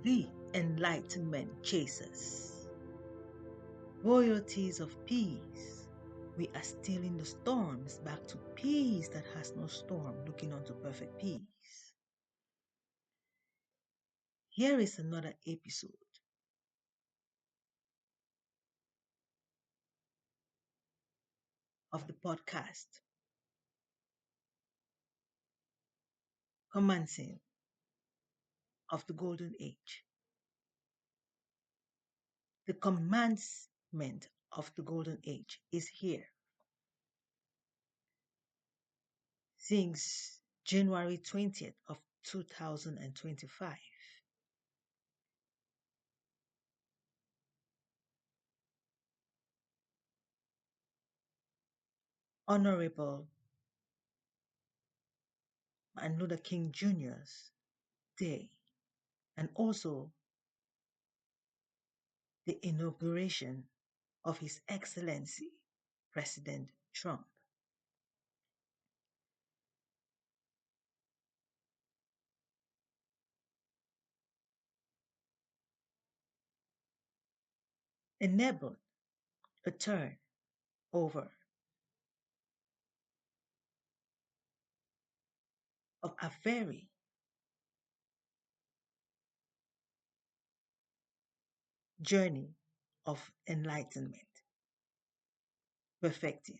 the enlightenment chasers. Royalties of peace. We are stealing the storms back to peace that has no storm, looking unto perfect peace. Here is another episode of the podcast commencing of the golden age. The commencement of the golden age is here. Since January 20th of 2025. Honorable Martin Luther King Jr.'s Day, and also the inauguration of His Excellency President Trump. Enabled a turn over of a very journey of enlightenment, perfecting.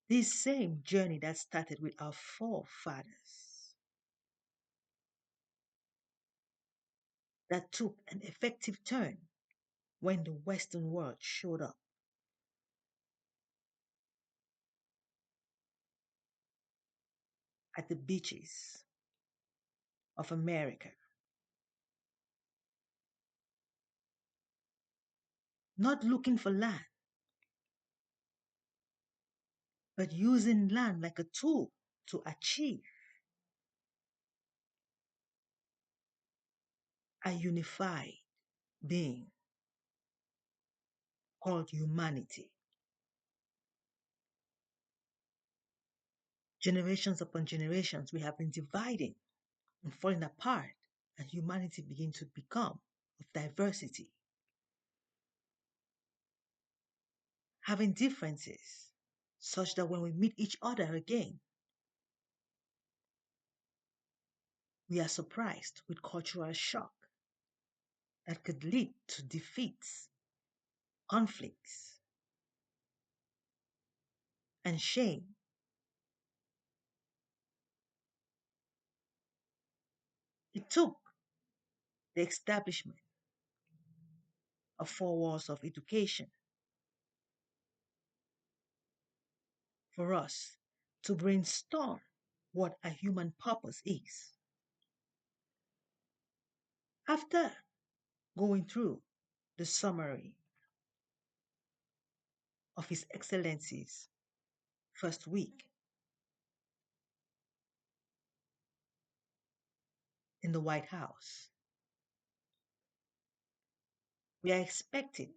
This same journey that started with our forefathers, that took an effective turn when the Western world showed up. At the beaches of America, not looking for land, but using land like a tool to achieve a unified being called humanity. Generations upon generations, we have been dividing and falling apart, and humanity begins to become of diversity, having differences such that when we meet each other again, we are surprised with cultural shock that could lead to defeats, conflicts, and shame. It took the establishment of four walls of education for us to brainstorm what a human purpose is. After going through the summary of His Excellency's first week in the White House, we are expecting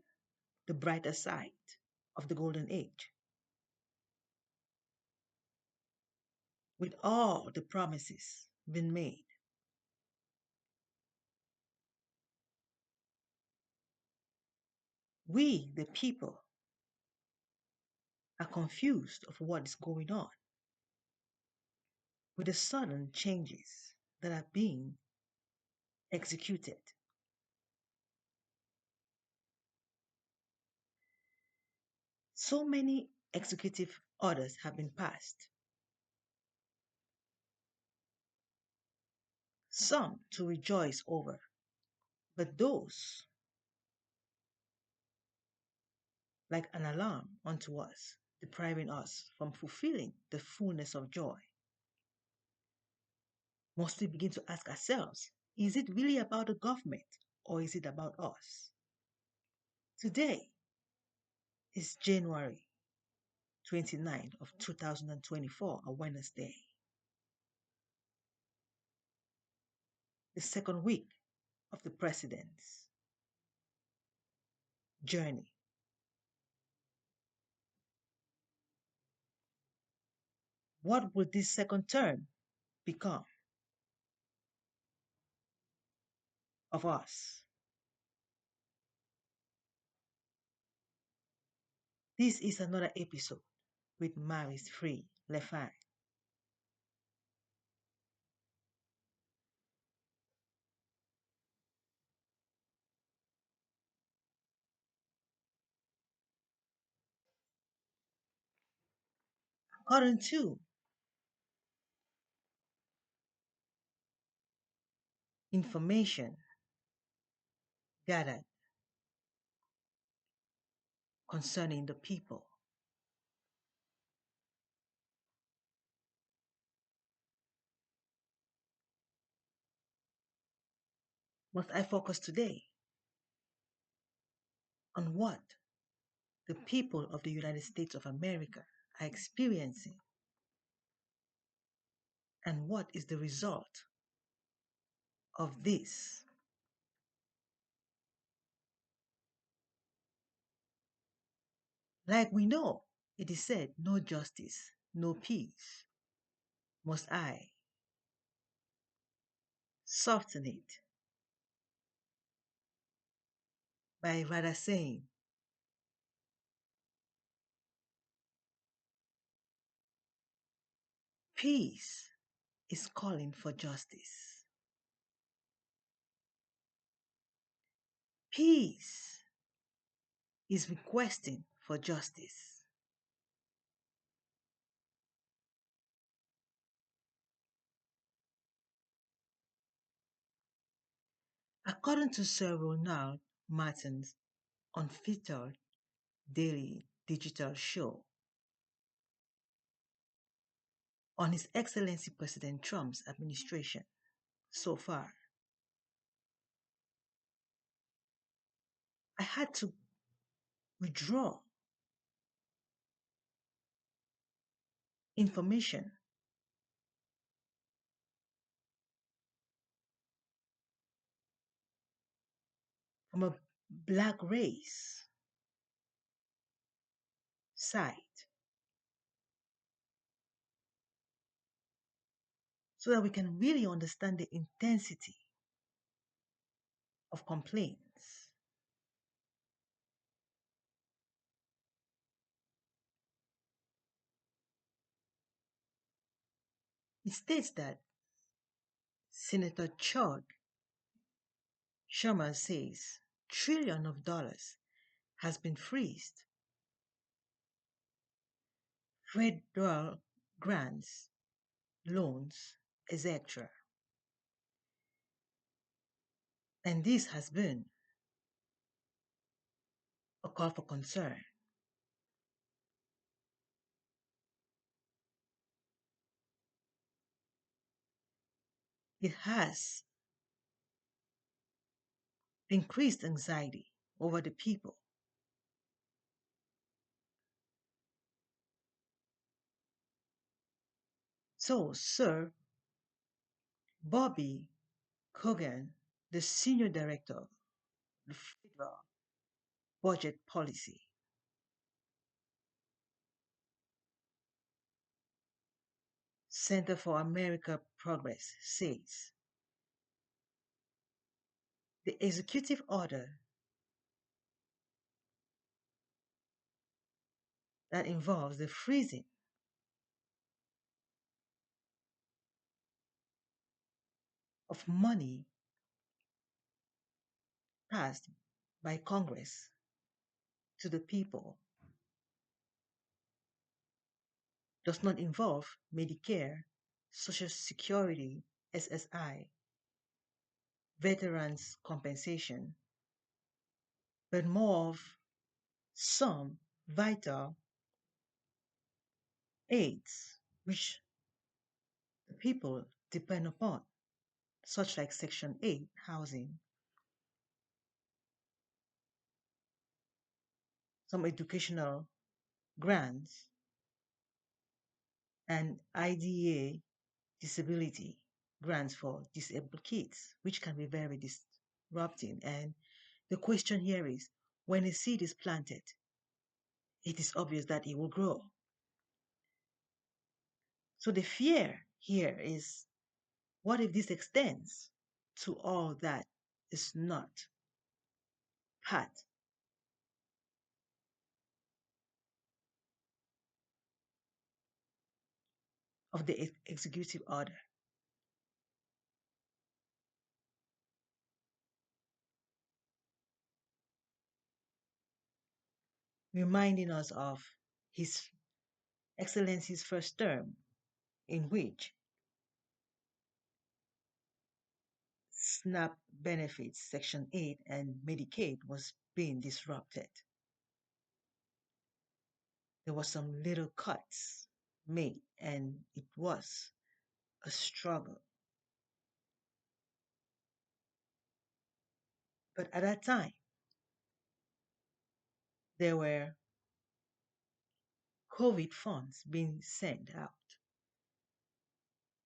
the brighter side of the golden age. With all the promises been made, we, the people, are confused of what is going on with the sudden changes that are being executed. So many executive orders have been passed, some to rejoice over, but those like an alarm unto us, depriving us from fulfilling the fullness of joy. Must we begin to ask ourselves, is it really about the government or is it about us? Today is January 29th of 2024, a Wednesday. The second week of the president's journey. What would this second term become? of us. This is another episode with Maris Free Lefine. According to information gathered concerning the people, must I focus today on what the people of the United States of America are experiencing and what is the result of this. Like we know, it is said, no justice, no peace. Must I soften it by rather saying, peace is calling for justice. Peace is requesting for justice. According to Sir Ronald Martin's unfiltered daily digital show on His Excellency President Trump's administration so far, I had to withdraw information from a black race site so that we can really understand the intensity of complaints. It states that Senator Chuck Schumer says trillions of dollars has been freezed. Federal grants, loans, etc. And this has been a call for concern. It has increased anxiety over the people. So, Sir Bobby Cogan, the Senior Director of the Federal Budget Policy, Center for America Progress, says the executive order that involves the freezing of money passed by Congress to the people does not involve Medicare, Social Security, SSI, veterans compensation, but more of some vital aids which the people depend upon, such like Section 8 housing, some educational grants, and IDA disability grants for disabled kids, which can be very disrupting. And the question here is, when a seed is planted, it is obvious that it will grow. So the fear here is, what if this extends to all that is not part of the executive order. Reminding us of His Excellency's first term, in which SNAP benefits, Section 8, and Medicaid was being disrupted. There were some little cuts made, and it was a struggle. But at that time, there were COVID funds being sent out.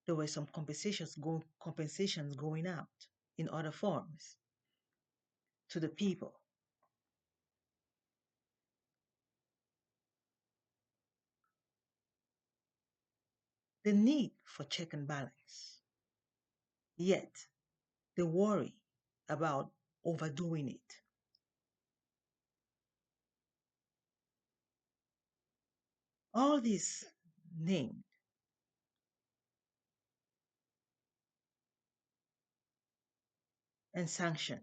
There were some compensations going out in other forms to the people. The need for check and balance, yet the worry about overdoing it. All these named and sanctioned.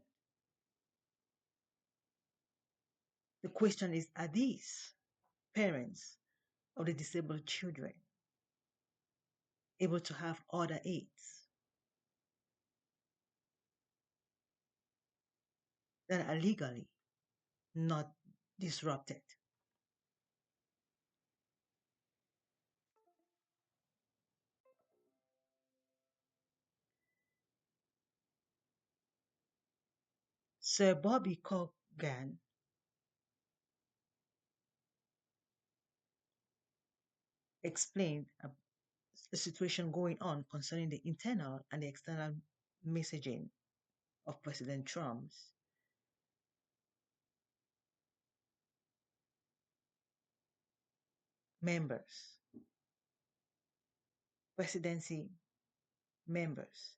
The question is, are these parents of the disabled children able to have other aids that are legally not disrupted? Sir Bobby Corgan explained a situation going on concerning the internal and the external messaging of President Trump's members, presidency members,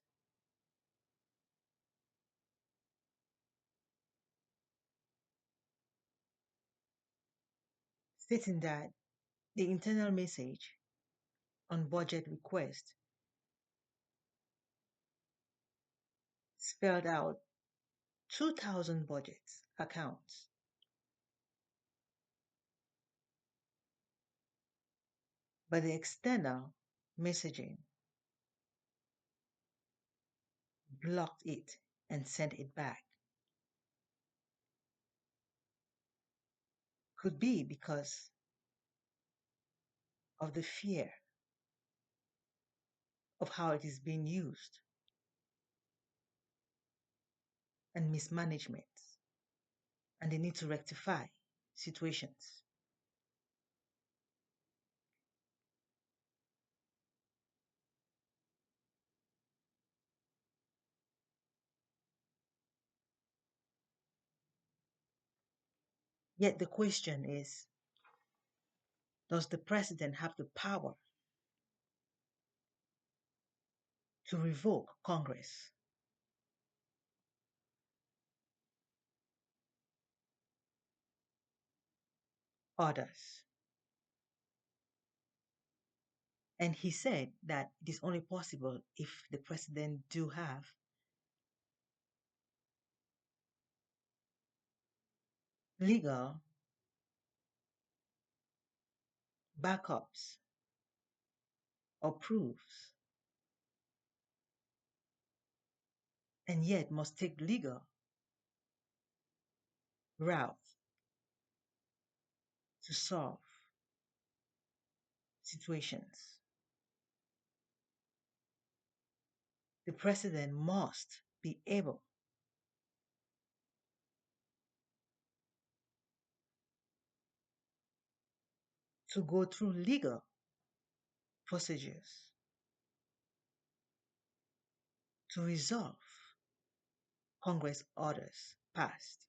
stating that the internal message on budget request spelled out 2,000 budgets accounts, but the external messaging blocked it and sent it back. Could be because of the fear of how it is being used and mismanagement, and they need to rectify situations. Yet the question is, does the president have the power to revoke Congress orders? And he said that it is only possible if the president do have legal backups or proofs, and yet must take legal route to solve situations. The president must be able to go through legal procedures to resolve Congress orders passed.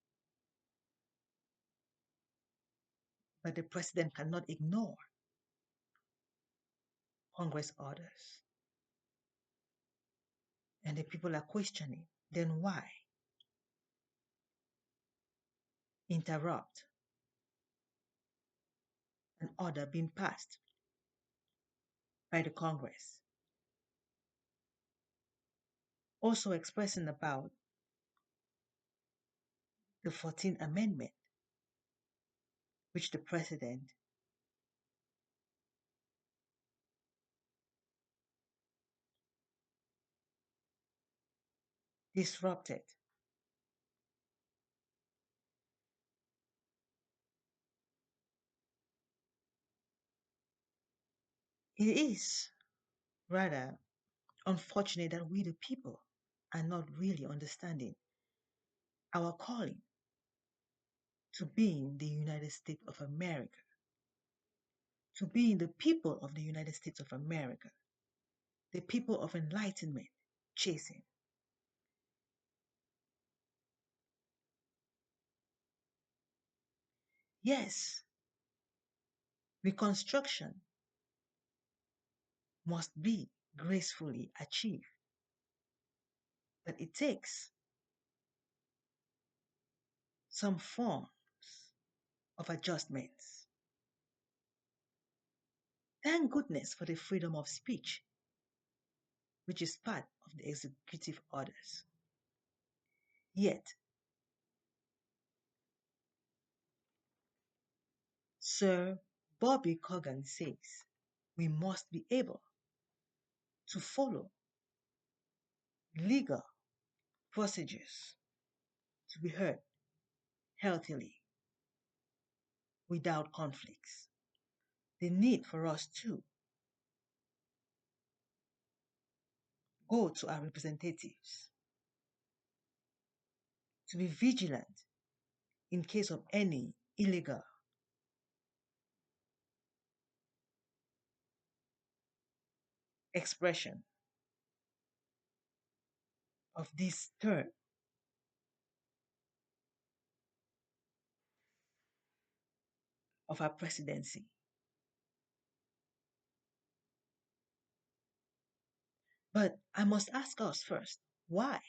But the president cannot ignore Congress orders. And the people are questioning, then why? interrupt an order being passed by the Congress. Also expressing about the 14th Amendment, which the President disrupted. It is rather unfortunate that we, the people, are not really understanding our calling to being the United States of America, to being the people of the United States of America, the people of enlightenment, chasing. Yes, reconstruction must be gracefully achieved, but it takes some forms of adjustments. Thank goodness for the freedom of speech, which is part of the executive orders. Yet, Sir Bobby Corgan says we must be able to follow legal procedures to be heard healthily without conflicts. The need for us to go to our representatives, to be vigilant in case of any illegal expression of this term of our presidency. But I must ask us first, why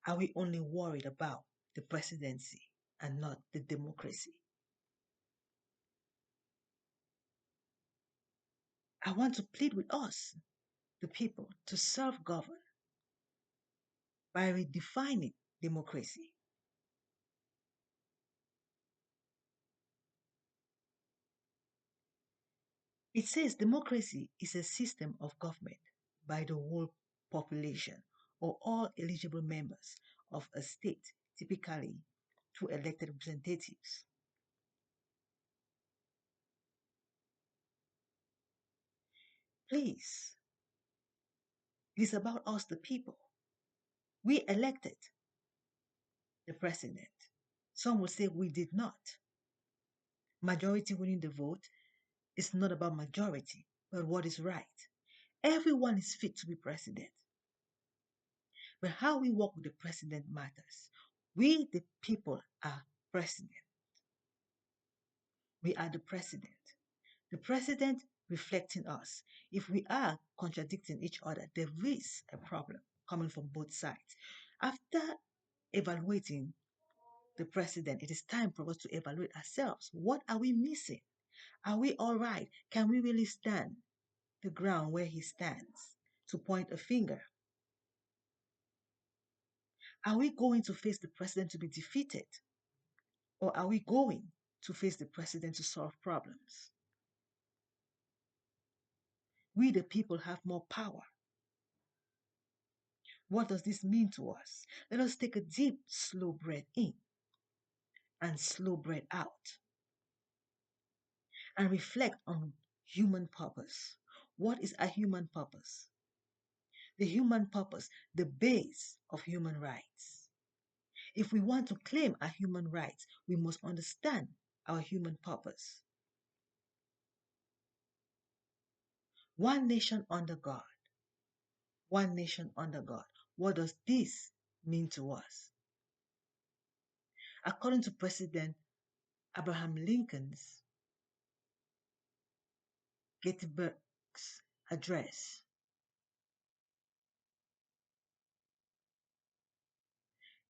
are we only worried about the presidency and not the democracy? I want to plead with us, the people, to self govern by redefining democracy. It says democracy is a system of government by the whole population or all eligible members of a state, typically through elected representatives. Please, it is about us, the people. We elected the president. Some will say we did not. Majority winning the vote is not about majority, but what is right. Everyone is fit to be president. But how we work with the president matters. We, the people, are president. We are the president. The president reflecting us. If we are contradicting each other, there is a problem coming from both sides. After evaluating the president, it is time for us to evaluate ourselves. What are we missing? Are we all right? Can we really stand the ground where he stands to point a finger? Are we going to face the president to be defeated? Or are we going to face the president to solve problems? We, the people, have more power. What does this mean to us? Let us take a deep, slow breath in and slow breath out and reflect on human purpose. What is a human purpose? The human purpose, the base of human rights. If we want to claim our human rights, we must understand our human purpose. One nation under God. One nation under God. What does this mean to us? According to President Abraham Lincoln's Gettysburg's address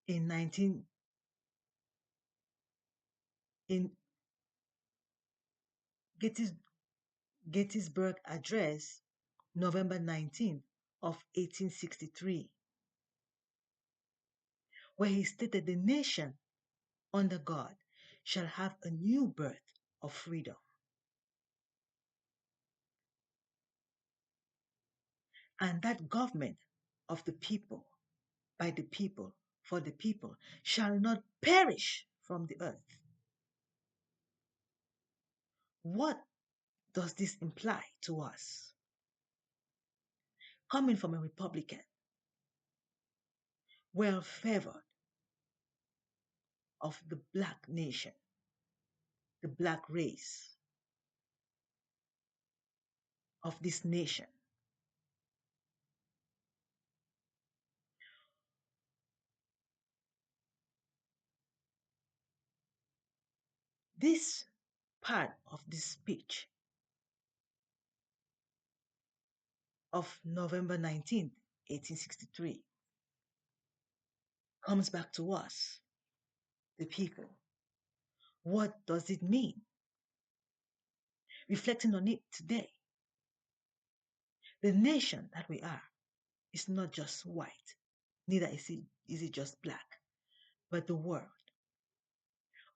in 19 in Gettys, Gettysburg Address, November 19th, 1863, where he stated the nation under God shall have a new birth of freedom. And that government of the people, by the people, for the people, shall not perish from the earth. What does this imply to us? Coming from a Republican, well favored of the black nation, the black race of this nation, this part of this speech of November 19th, 1863, comes back to us, the people. What does it mean? Reflecting on it today, the nation that we are is not just white, neither is it just black, but the world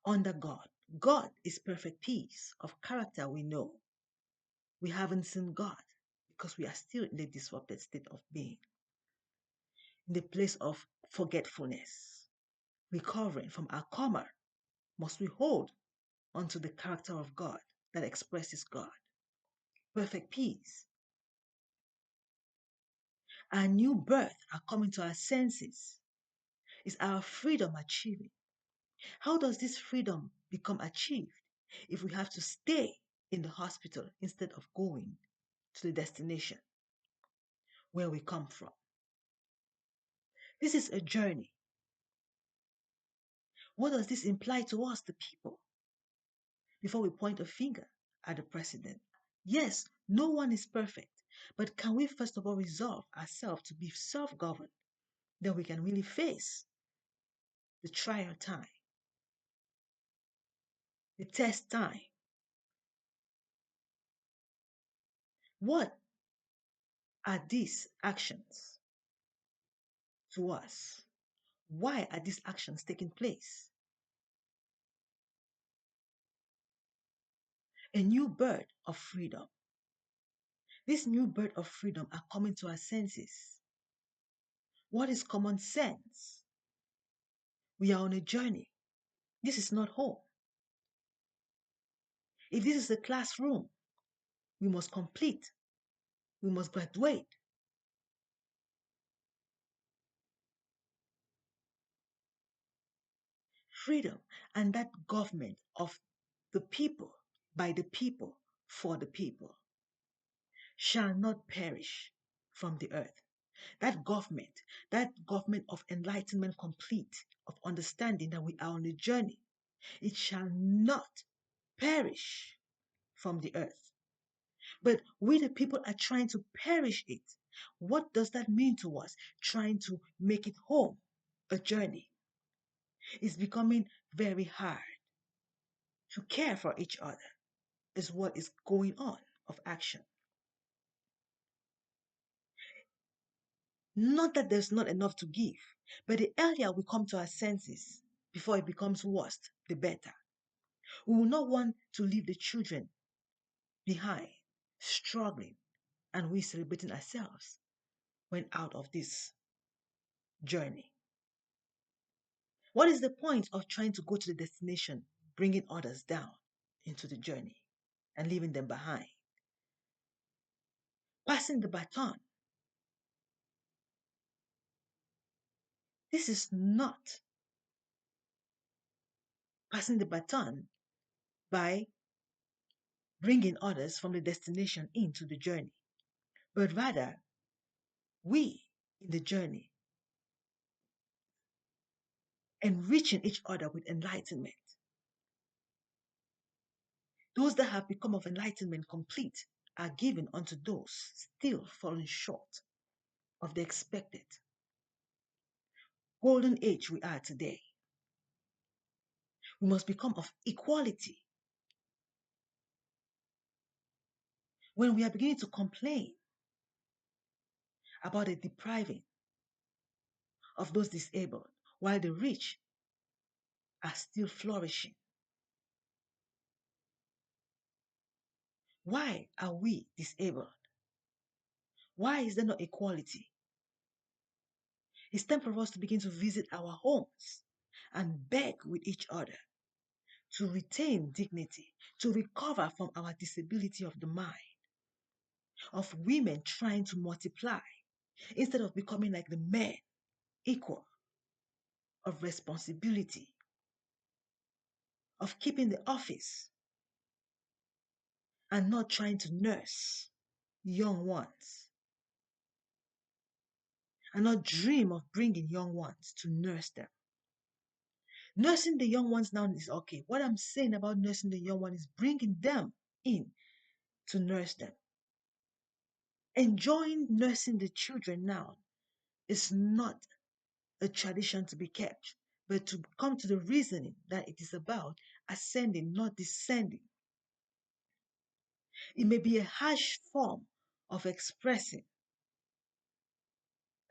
under God. God is perfect peace of character, we know. We haven't seen God because we are still in the disrupted state of being, in the place of forgetfulness. Recovering from our coma, must we hold onto the character of God that expresses God. Perfect peace. Our new birth, our coming to our senses, is our freedom achieving. How does this freedom become achieved if we have to stay in the hospital instead of going to the destination where we come from? This is a journey. What does this imply to us, the people? Before we point a finger at the president. Yes, no one is perfect, but can we first of all resolve ourselves to be self-governed? Then we can really face the trial time, the test time. What are these actions to us? Why are these actions taking place? A new birth of freedom. This new birth of freedom are coming to our senses. What is common sense? We are on a journey. This is not home. If this is a classroom, we must complete. We must graduate. Freedom and that government of the people, by the people, for the people, shall not perish from the earth. That government of enlightenment complete, of understanding that we are on a journey, it shall not perish from the earth. But we, the people, are trying to perish it. What does that mean to us? Trying to make it home, a journey. It's becoming very hard to care for each other, is what is going on of action. Not that there's not enough to give, but the earlier we come to our senses, before it becomes worse, the better. We will not want to leave the children behind, struggling, and we celebrating ourselves when out of this journey. What is the point of trying to go to the destination, bringing others down into the journey and leaving them behind? Passing the baton. This is not passing the baton by bringing others from the destination into the journey, but rather we in the journey enriching each other with enlightenment. Those that have become of enlightenment complete are given unto those still falling short of the expected golden age we are today. We must become of equality. When we are beginning to complain about the depriving of those disabled, while the rich are still flourishing, why are we disabled? Why is there no equality? It's time for us to begin to visit our homes and beg with each other to retain dignity, to recover from our disability of the mind, of women trying to multiply instead of becoming like the men, equal, of responsibility, of keeping the office and not trying to nurse young ones, and not dream of bringing young ones to nurse them. Nursing the young ones now is okay. What I'm saying about nursing the young one is bringing them in to nurse them. Enjoying nursing the children now is not a tradition to be kept, but to come to the reasoning that it is about ascending, not descending. It may be a harsh form of expressing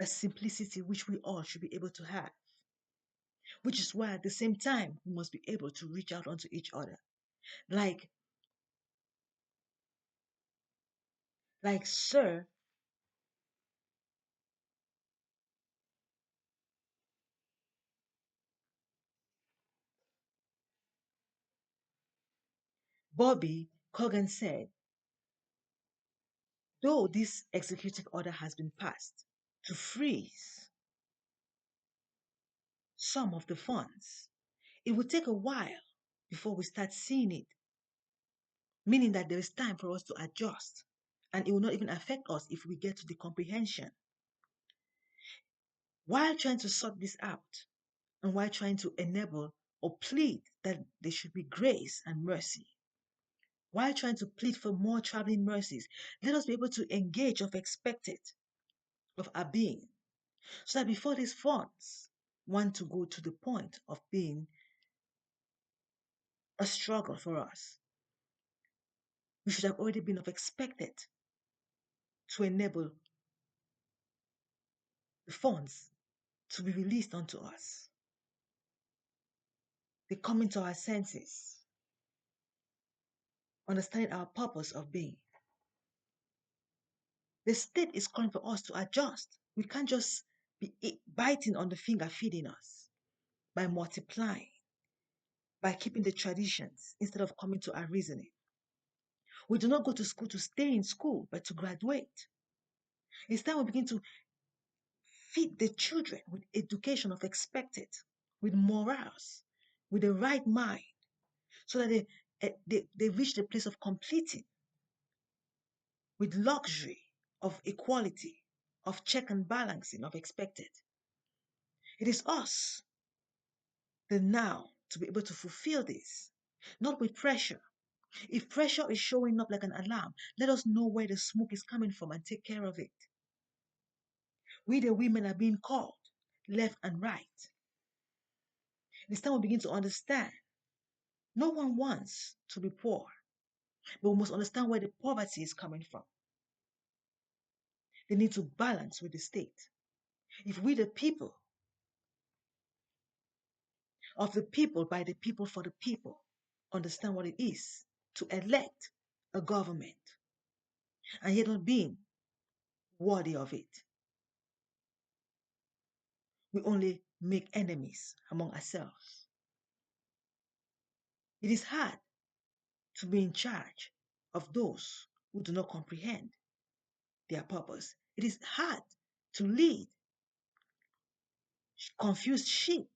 a simplicity which we all should be able to have, which is why at the same time we must be able to reach out unto each other. Like Sir Bobby Corgan said, though this executive order has been passed to freeze some of the funds, it will take a while before we start seeing it, meaning that there is time for us to adjust, and it will not even affect us if we get to the comprehension. While trying to sort this out, and while trying to enable or plead that there should be grace and mercy, while trying to plead for more traveling mercies, let us be able to engage of expected of our being, so that before these funds want to go to the point of being a struggle for us, we should have already been of expected to enable the funds to be released unto us. The coming to our senses, understanding our purpose of being. The state is calling for us to adjust. We can't just be biting on the finger feeding us by multiplying, by keeping the traditions instead of coming to our reasoning. We do not go to school to stay in school, but to graduate. It's time we begin to feed the children with education of expected, with morals, with the right mind, so that they reach the place of completing with luxury of equality, of check and balancing of expected. It is us, the now, to be able to fulfill this, not with pressure. If pressure is showing up like an alarm, let us know where the smoke is coming from and take care of it. We, the women, are being called left and right. It's time we begin to understand. No one wants to be poor, but we must understand where the poverty is coming from. They need to balance with the state. If we, the people, of the people, by the people, for the people, understand what it is to elect a government and yet not being worthy of it, we only make enemies among ourselves. It is hard to be in charge of those who do not comprehend their purpose. It is hard to lead confused sheep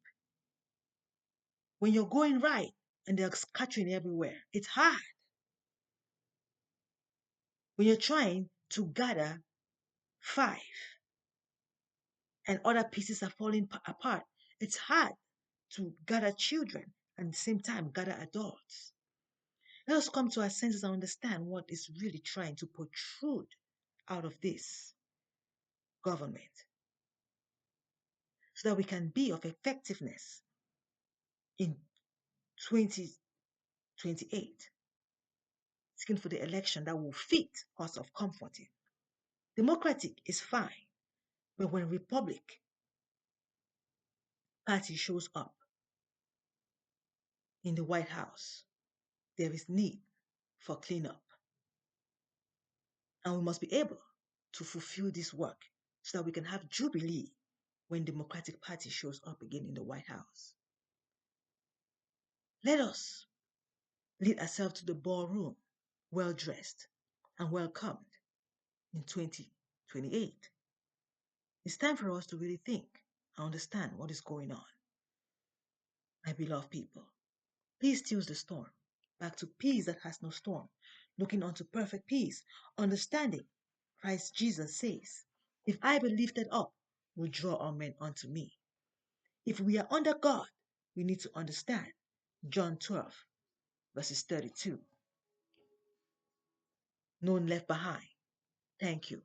when you're going right and they're scattering everywhere. It's hard when you're trying to gather five and other pieces are falling apart. It's hard to gather children and at the same time gather adults. Let us come to our senses and understand what is really trying to protrude out of this government so that we can be of effectiveness in 2028, seeking for the election that will fit us of comforting. Democratic is fine, but when Republic Party shows up in the White House, there is need for cleanup. And we must be able to fulfill this work so that we can have jubilee when Democratic Party shows up again in the White House. Let us lead ourselves to the ballroom, well dressed and welcomed in 2028. It's time for us to really think and understand what is going on. My beloved people, peace stills the storm. Back to peace that has no storm, looking unto perfect peace, understanding Christ Jesus says, if I be lifted up, will draw all men unto me. If we are under God, we need to understand John 12, verses 32. None left behind. Thank you.